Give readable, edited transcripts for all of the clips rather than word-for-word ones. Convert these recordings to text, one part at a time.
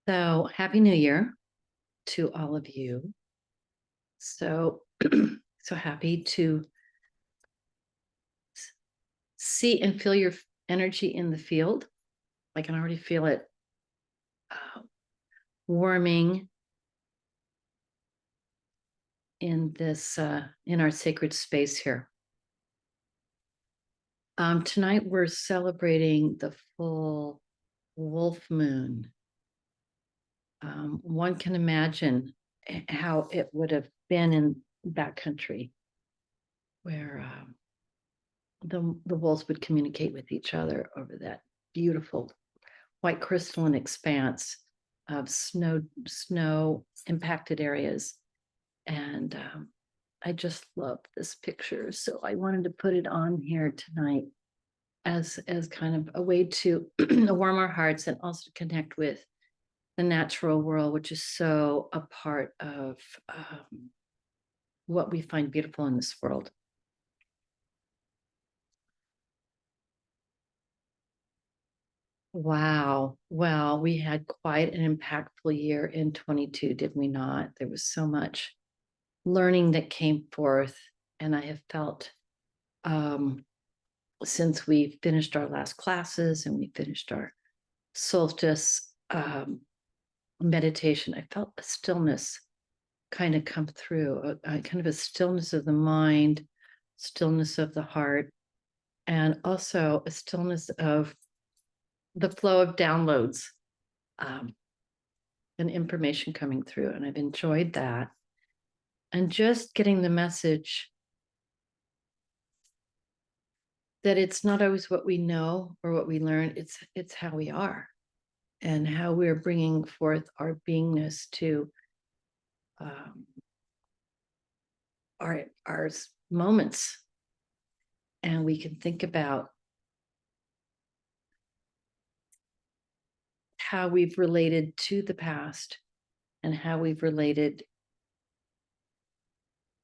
So, Happy New Year to all of you. So, so happy to see and feel your energy in the field. I can already feel it uh, warming in in our sacred space here. Tonight we're celebrating the full wolf moon. One can imagine how it would have been in backcountry where the wolves would communicate with each other over that beautiful white crystalline expanse of snow impacted areas. And I just love this picture. So I wanted to put it on here tonight as kind of a way to warm our hearts and also to connect with the natural world, which is so a part of what we find beautiful in this world. Wow. Well, we had quite an impactful year in 22, did we not? There was so much learning that came forth. And I have felt since we finished our last classes and we finished our solstice meditation, I felt a stillness kind of come through, a kind of a stillness of the mind, stillness of the heart, and also a stillness of the flow of downloads and information coming through. And I've enjoyed that. And just getting the message that it's not always what we know or what we learn, it's how we are and how we're bringing forth our beingness to um, our moments. And we can think about how we've related to the past and how we've related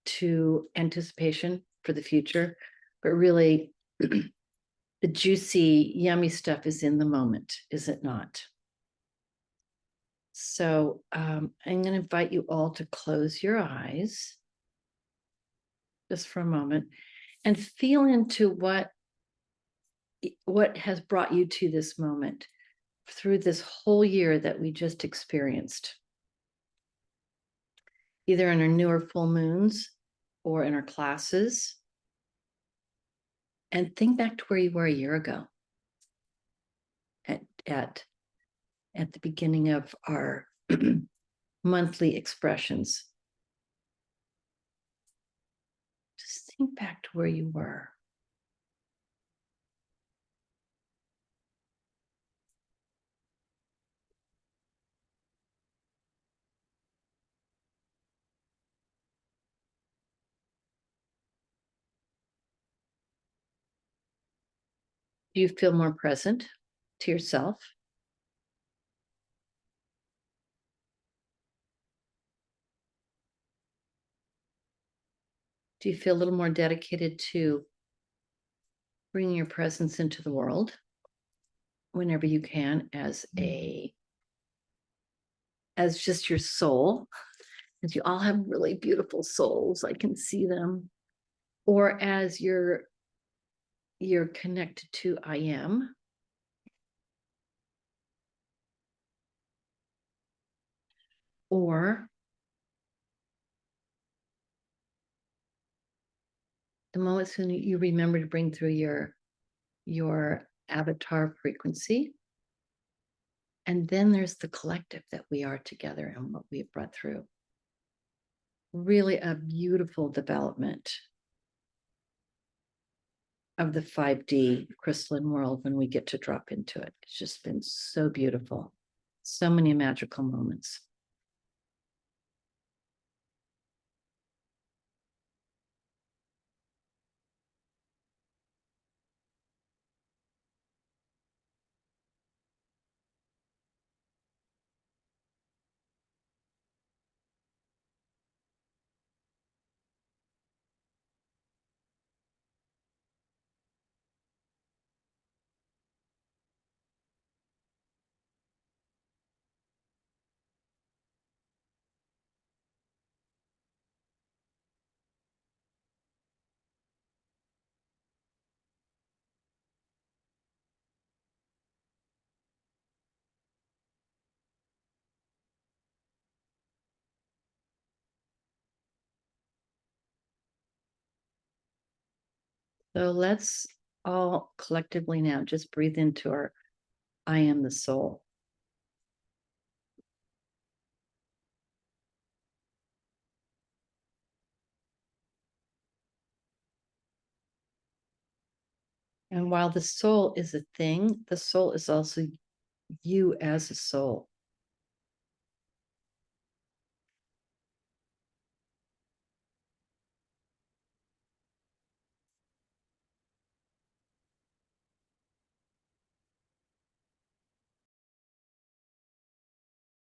to anticipation for the future, but really the juicy, yummy stuff is in the moment, is it not? So I'm going to invite you all to close your eyes just for a moment and feel into what has brought you to this moment through this whole year that we just experienced, either in our newer full moons or in our classes. And think back to where you were a year ago at, at, at the beginning of our monthly expressions. Just think back to where you were. Do you feel more present to yourself? Do you feel a little more dedicated to bringing your presence into the world whenever you can as just your soul? Because you all have really beautiful souls. I can see them. Or as you're connected to I am. Or the moments when you remember to bring through your avatar frequency. And then there's the collective that we are together and what we've brought through. Really a beautiful development of the 5D crystalline world when we get to drop into it. It's just been so beautiful. So many magical moments. So let's all collectively now just breathe into our I am the soul. And while the soul is a thing, the soul is also you as a soul.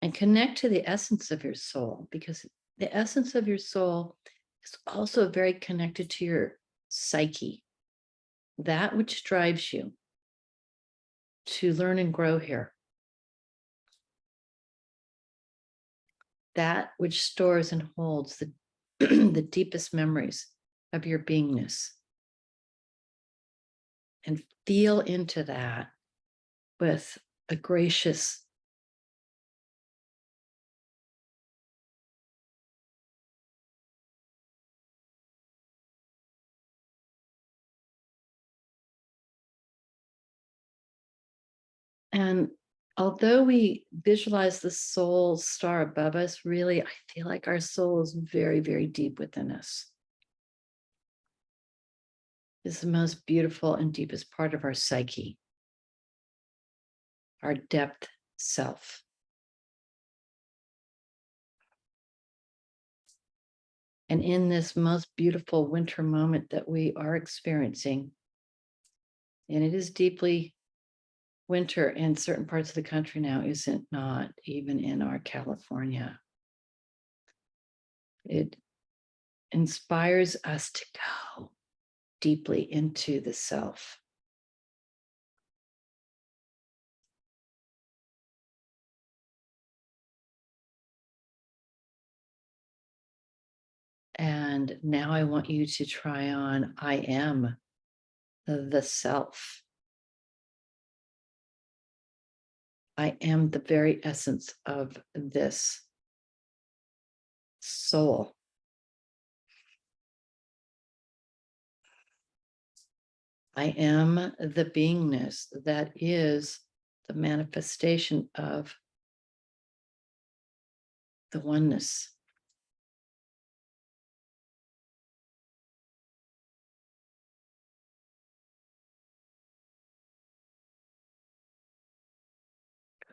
And connect to the essence of your soul, because the essence of your soul is also very connected to your psyche, that which drives you to learn and grow here, that which stores and holds the, the deepest memories of your beingness. And feel into that with a gracious and although we visualize the soul star above us, really, I feel like our soul is very, very deep within us. It's the most beautiful and deepest part of our psyche, our depth self. And in this most beautiful winter moment that we are experiencing, and it is deeply winter in certain parts of the country now, is it not? Even in our California. It inspires us to go deeply into the self. And now I want you to try on I am the self. I am the very essence of this soul. I am the beingness that is the manifestation of the oneness.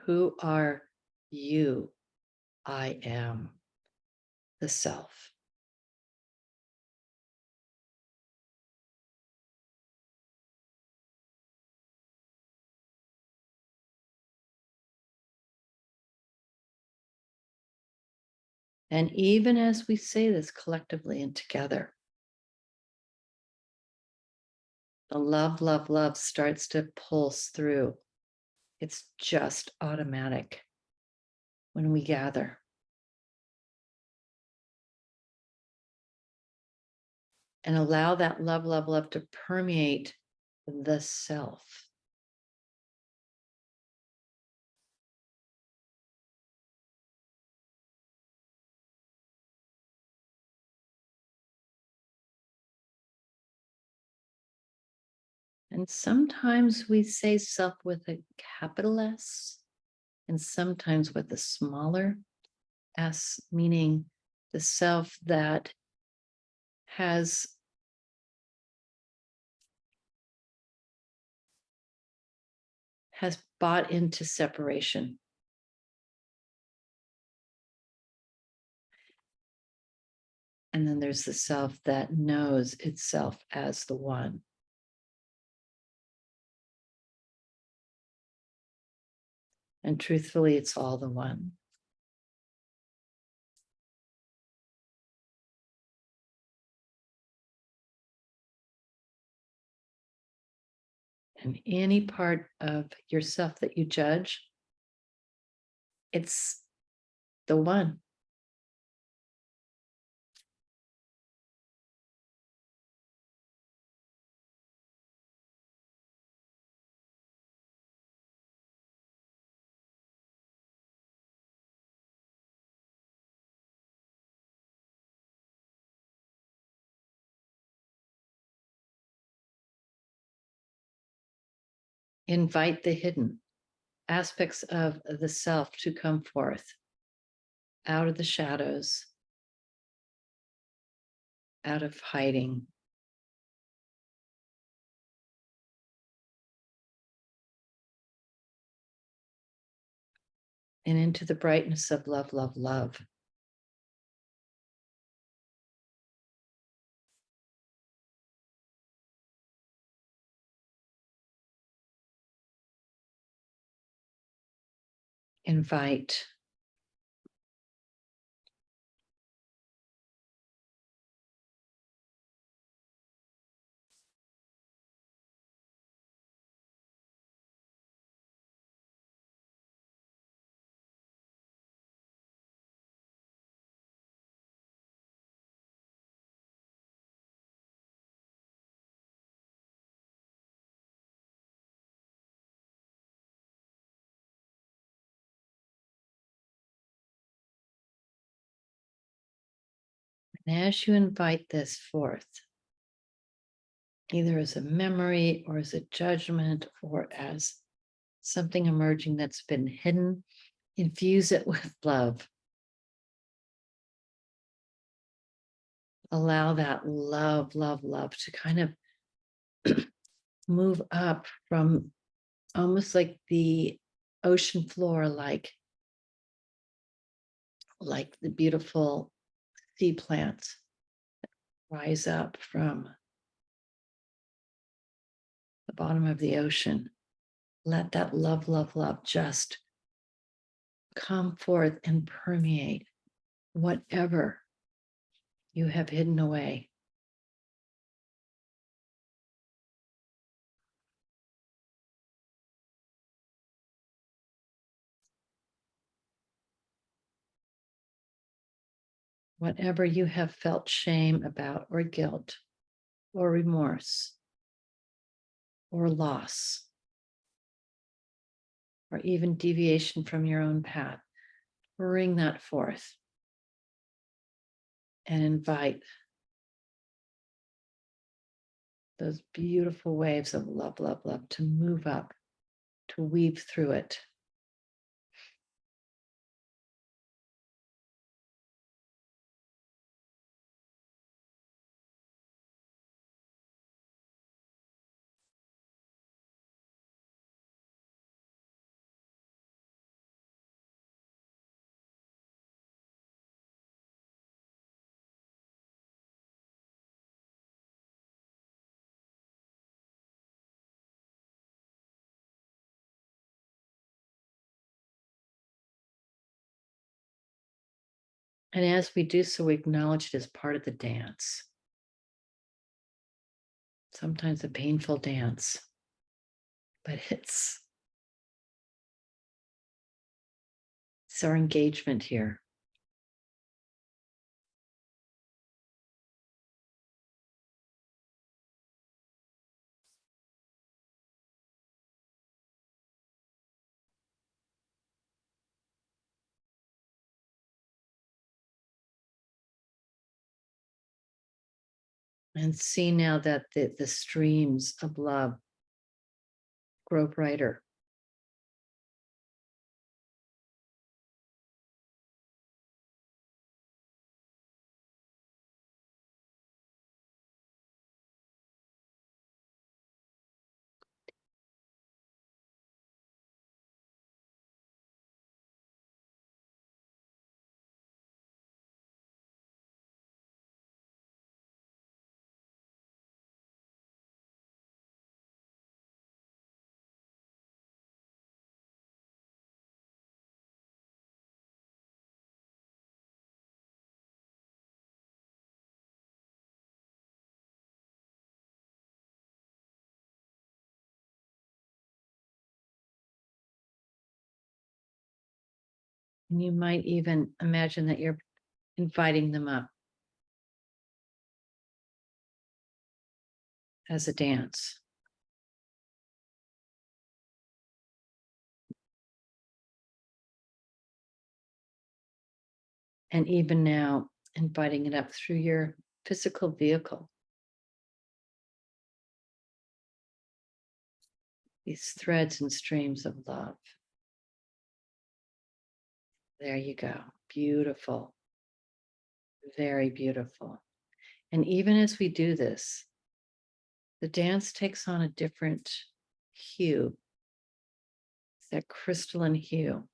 Who are you? I am the self. And even as we say this collectively and together, the love, love, love starts to pulse through. It's just automatic when we gather. And allow that love, love, love to permeate the self. And sometimes we say self with a capital S, and sometimes with a smaller S, meaning the self that has bought into separation. And then there's the self that knows itself as the one. And truthfully, it's all the one. And any part of yourself that you judge, it's the one. Invite the hidden aspects of the self to come forth out of the shadows, out of hiding. And into the brightness of love, love, love. Invite. And as you invite this forth, either as a memory or as a judgment or as something emerging that's been hidden, infuse it with love. Allow that love, love, love to kind of move up from almost like the ocean floor, like the beautiful sea plants rise up from the bottom of the ocean. Let that love, love, love just come forth and permeate whatever you have hidden away. Whatever you have felt shame about, or guilt, or remorse, or loss, or even deviation from your own path, bring that forth and invite those beautiful waves of love, love, love to move up, to weave through it. And as we do so, we acknowledge it as part of the dance. Sometimes a painful dance, but it's our engagement here. And see now that the streams of love grow brighter. And you might even imagine that you're inviting them up as a dance. And even now, inviting it up through your physical vehicle. these threads and streams of love. There you go. Beautiful. Very beautiful. And even as we do this, the dance takes on a different hue, that crystalline hue.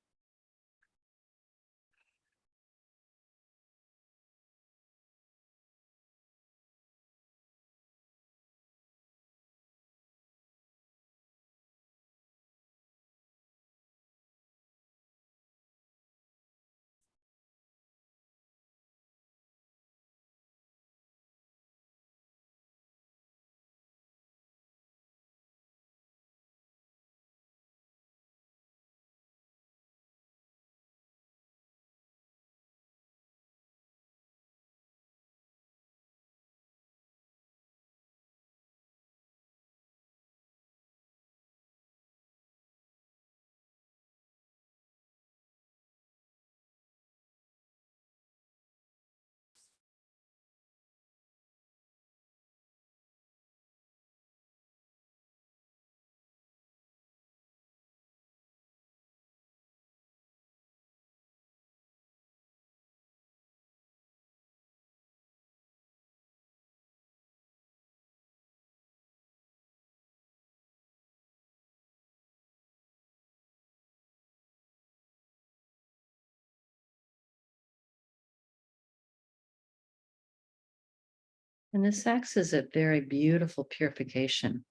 And this acts as a very beautiful purification.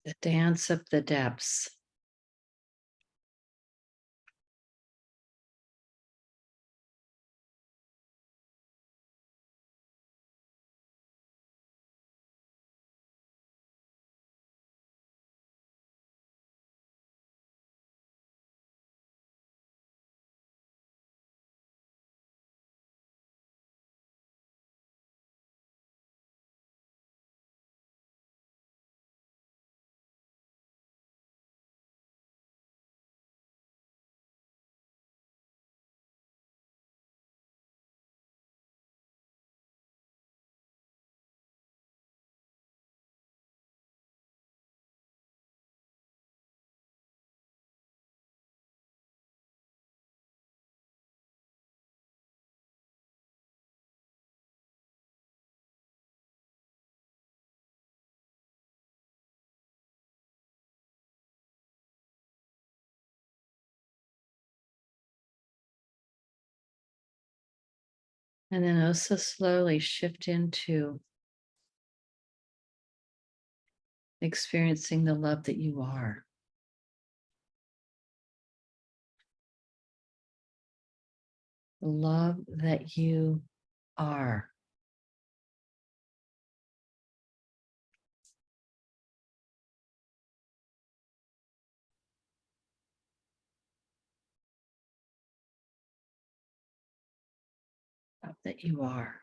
The dance of the depths. And then also slowly shift into experiencing the love that you are. The love that you are. Love that you are.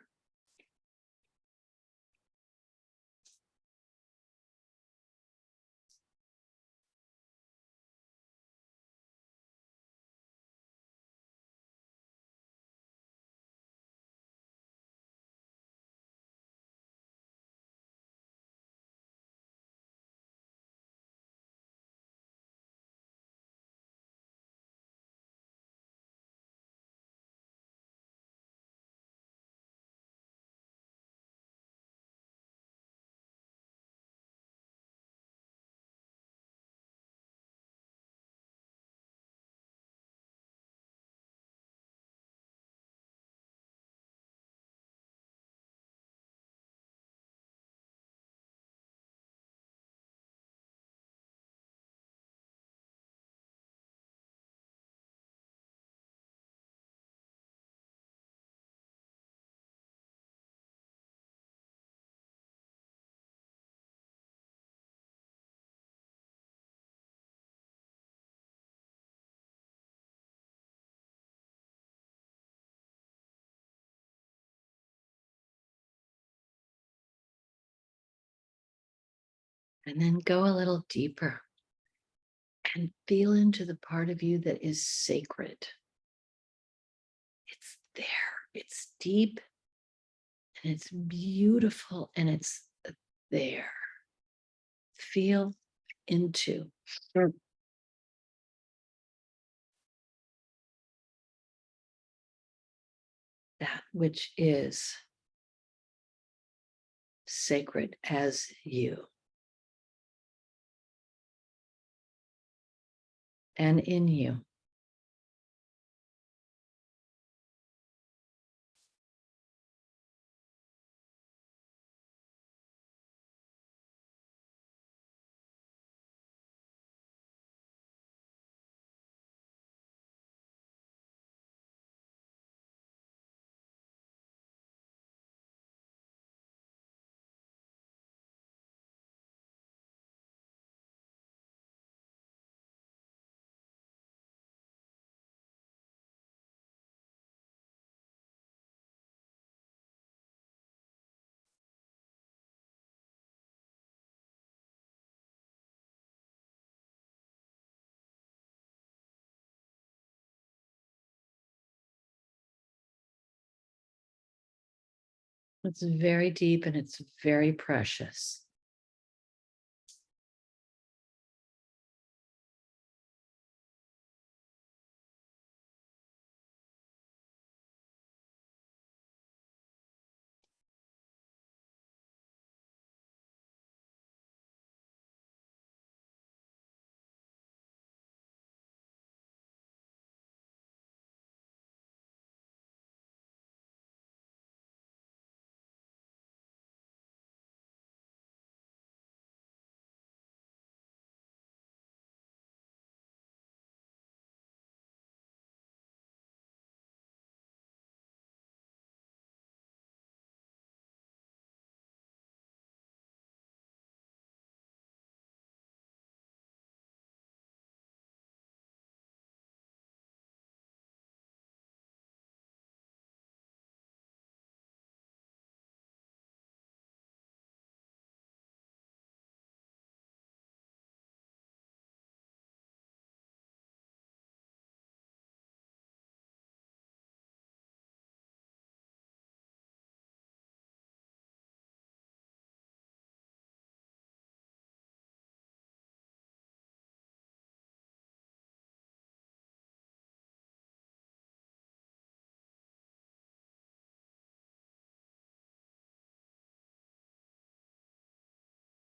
And then go a little deeper and feel into the part of you that is sacred. there. It's deep and it's beautiful and it's there. Feel into that which is sacred as you and in you. It's very deep and it's very precious.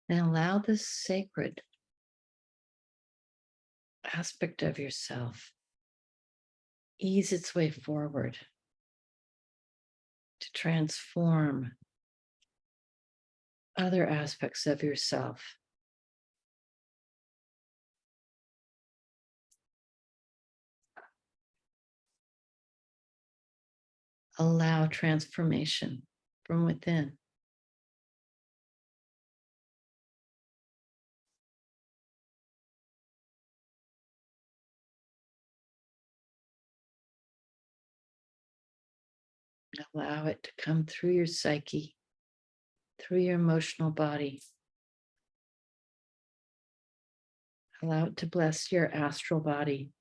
And allow this sacred aspect of yourself ease its way forward to transform other aspects of yourself. Allow transformation from within. Allow it to come through your psyche, through your emotional body. Allow it to bless your astral body.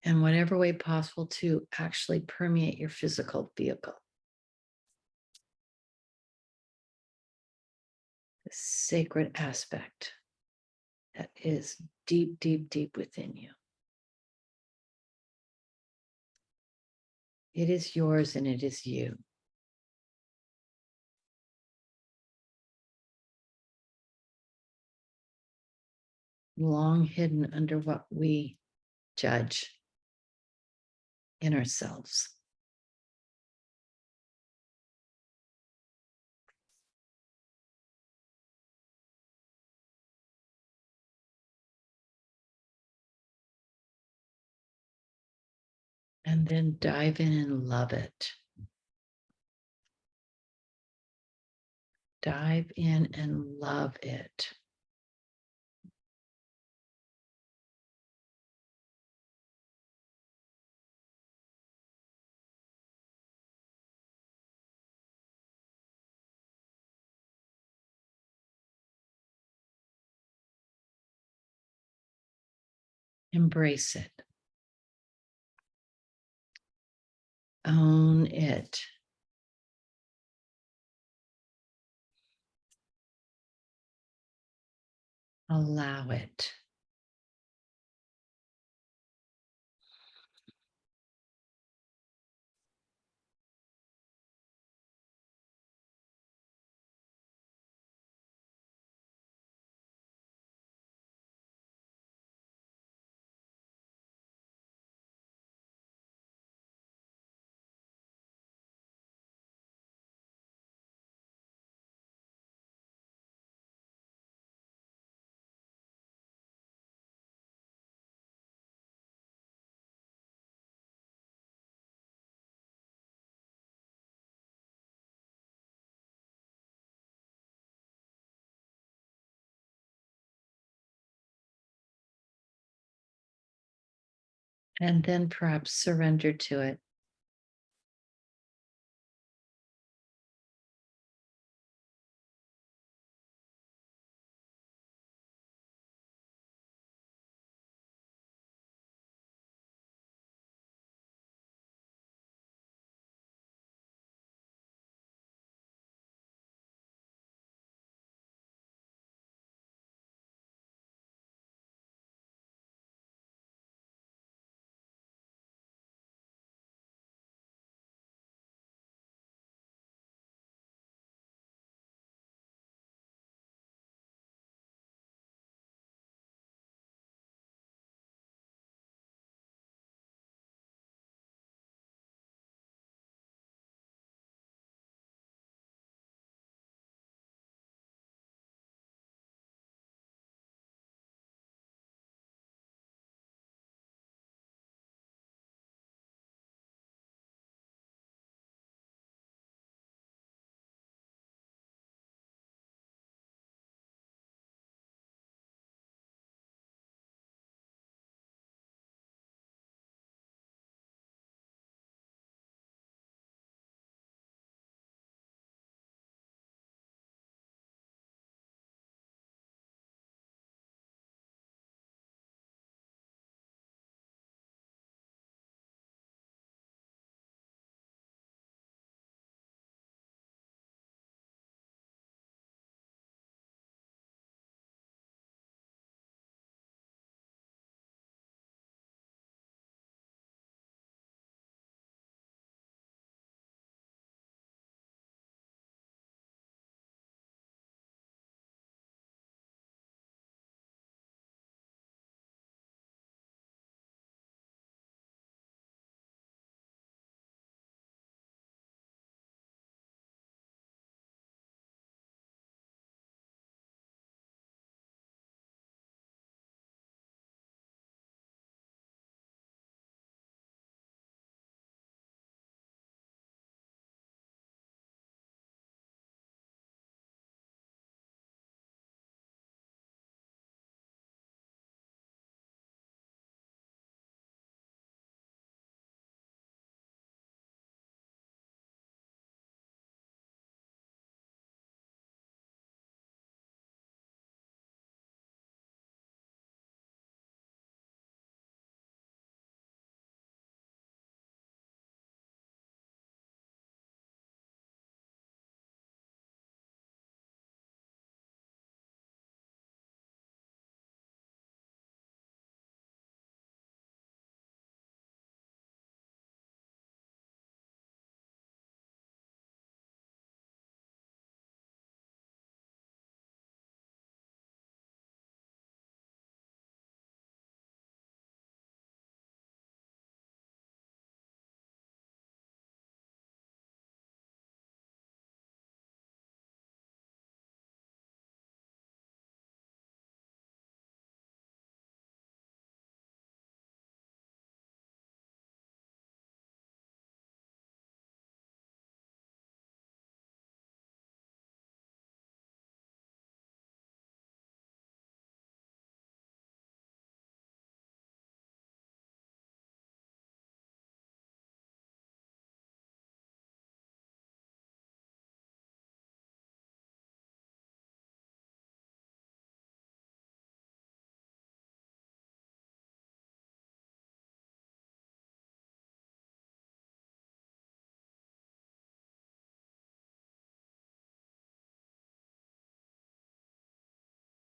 In whatever way possible to actually permeate your physical vehicle. The sacred aspect that is deep, deep, deep within you. It is yours and it is you. Long hidden under what we judge in ourselves. And then dive in and love it. Dive in and love it. Embrace it. Own it. Allow it. And then perhaps surrender to it.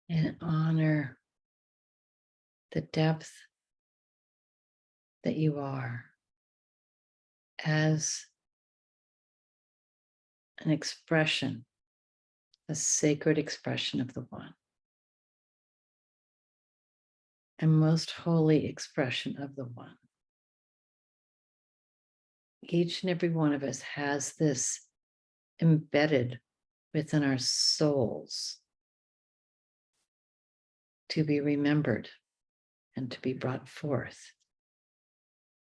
and honor the depth that you are as an expression, a sacred expression of the One, and most holy expression of the One. Each and every one of us has this embedded within our souls to be remembered and to be brought forth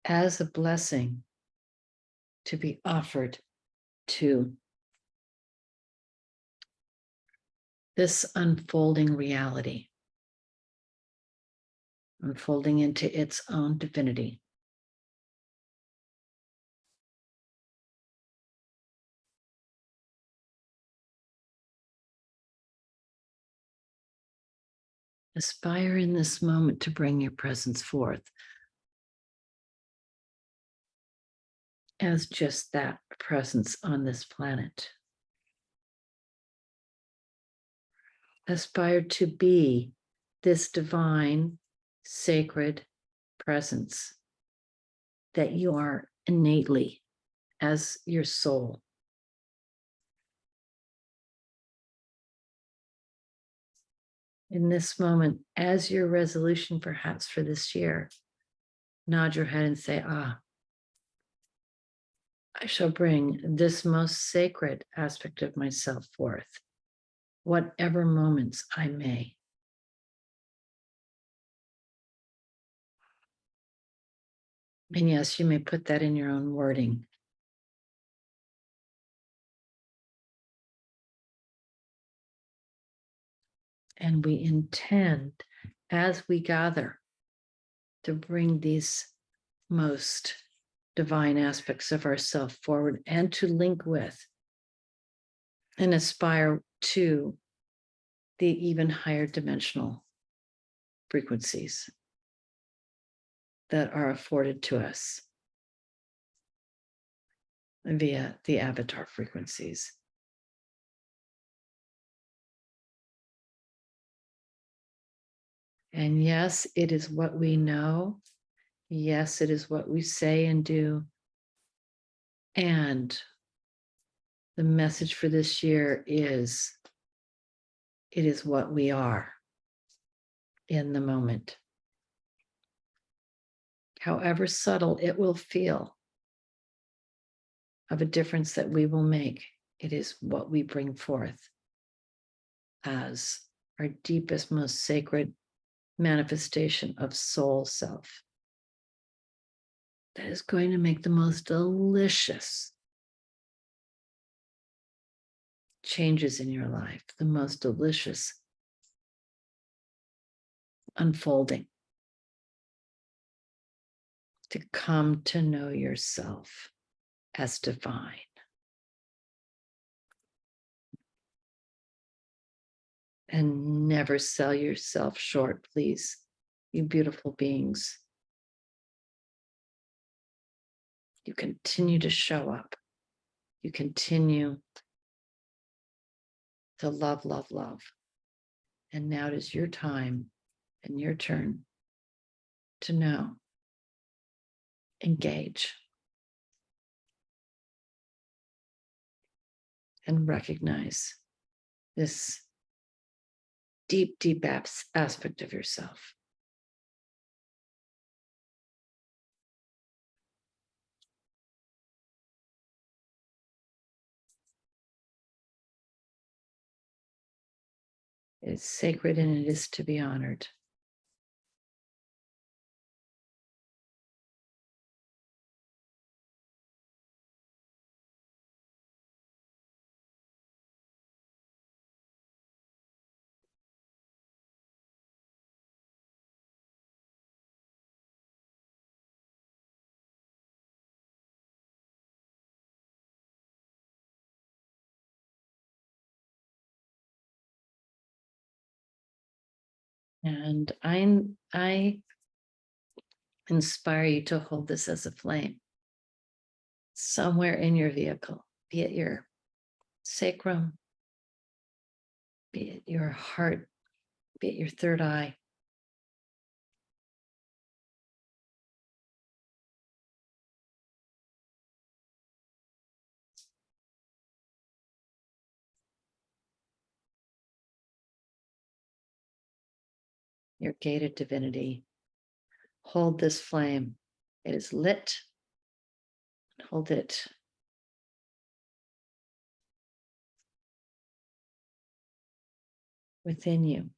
as a blessing to be offered to this unfolding reality, unfolding into its own divinity. Aspire in this moment to bring your presence forth as just that presence on this planet. Aspire to be this divine, sacred presence that you are innately as your soul. In this moment, as your resolution perhaps for this year, nod your head and say, I shall bring this most sacred aspect of myself forth, whatever moments I may. And yes, you may put that in your own wording. And we intend, as we gather, to bring these most divine aspects of ourself forward and to link with and aspire to the even higher dimensional frequencies that are afforded to us via the avatar frequencies. And yes, it is what we know. Yes, it is what we say and do. And the message for this year is, it is what we are in the moment. However subtle it will feel of a difference that we will make, it is what we bring forth as our deepest, most sacred manifestation of soul self. That is going to make the most delicious changes in your life, the most delicious unfolding to come to know yourself as divine. And never sell yourself short, please, you beautiful beings. You continue to show up. You continue to love, love, love. And now it is your time and your turn to know, engage, and recognize this deep, deep aspect of yourself. It is sacred and it is to be honored. And I inspire you to hold this as a flame somewhere in your vehicle, be it your sacrum, be it your heart be at your third eye. Your gated divinity. Hold this flame. It is lit. Hold it. Within you.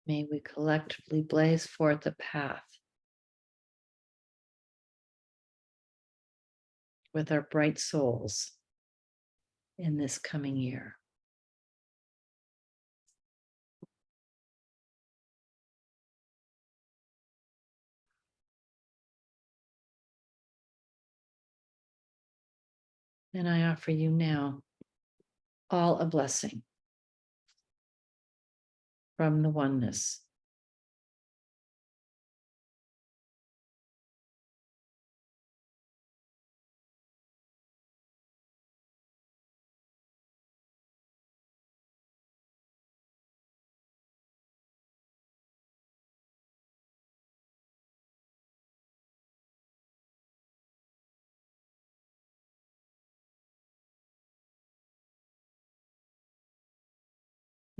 May we collectively blaze forth a path with our bright souls in this coming year. And I offer you now all a blessing from the oneness.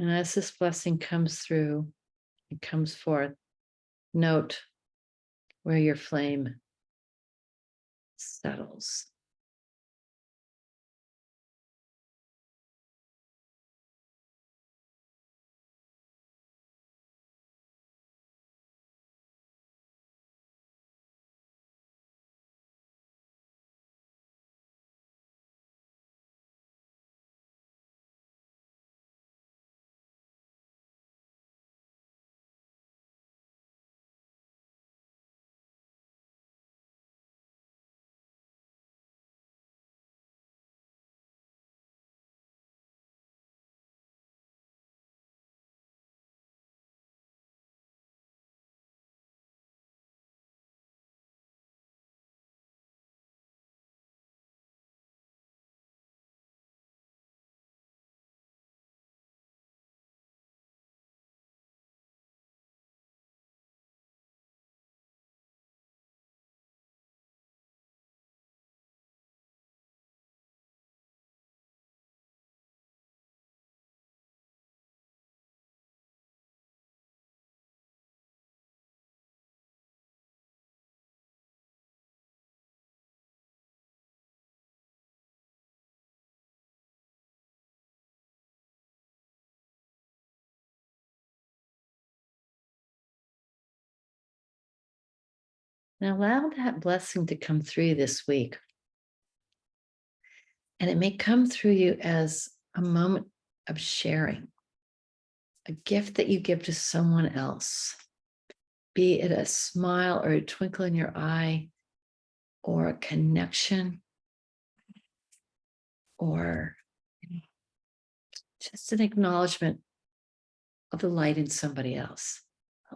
And as this blessing comes through, it comes forth, note where your flame settles. Now allow that blessing to come through you this week. And it may come through you as a moment of sharing, a gift that you give to someone else, be it a smile or a twinkle in your eye, or a connection, or just an acknowledgement of the light in somebody else.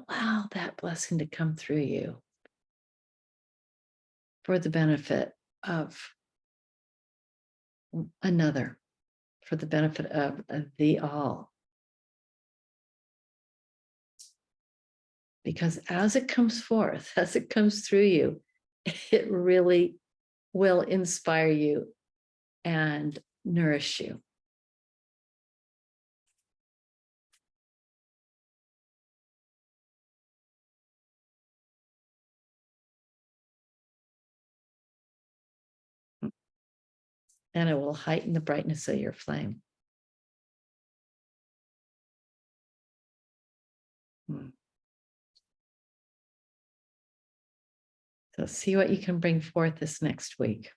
Allow that blessing to come through you for the benefit of another, for the benefit of the all. Because as it comes forth, as it comes through you, it really will inspire you and nourish you. And it will heighten the brightness of your flame. So see what you can bring forth this next week.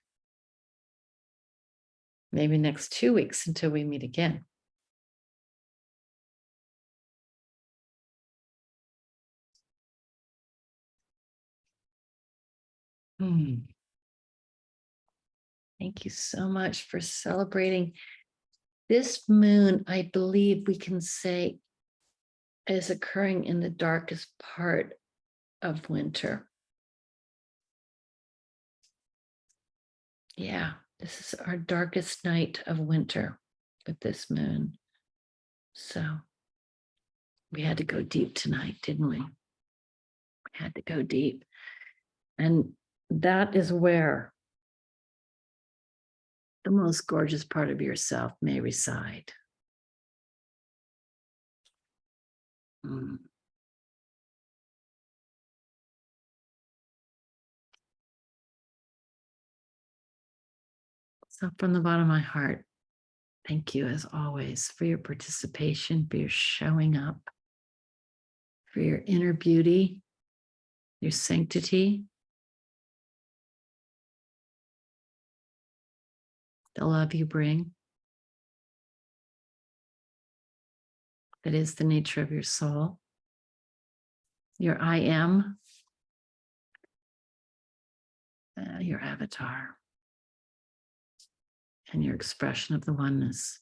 maybe next 2 weeks until we meet again. Thank you so much for celebrating this moon. I believe we can say is occurring in the darkest part of winter. Yeah, this is our darkest night of winter with this moon. So we had to go deep tonight, didn't we? We had to go deep. And that is where the most gorgeous part of yourself may reside. So from the bottom of my heart, thank you as always for your participation, for your showing up, for your inner beauty, your sanctity, the love you bring. That is the nature of your soul. Your I am, your avatar, and your expression of the oneness.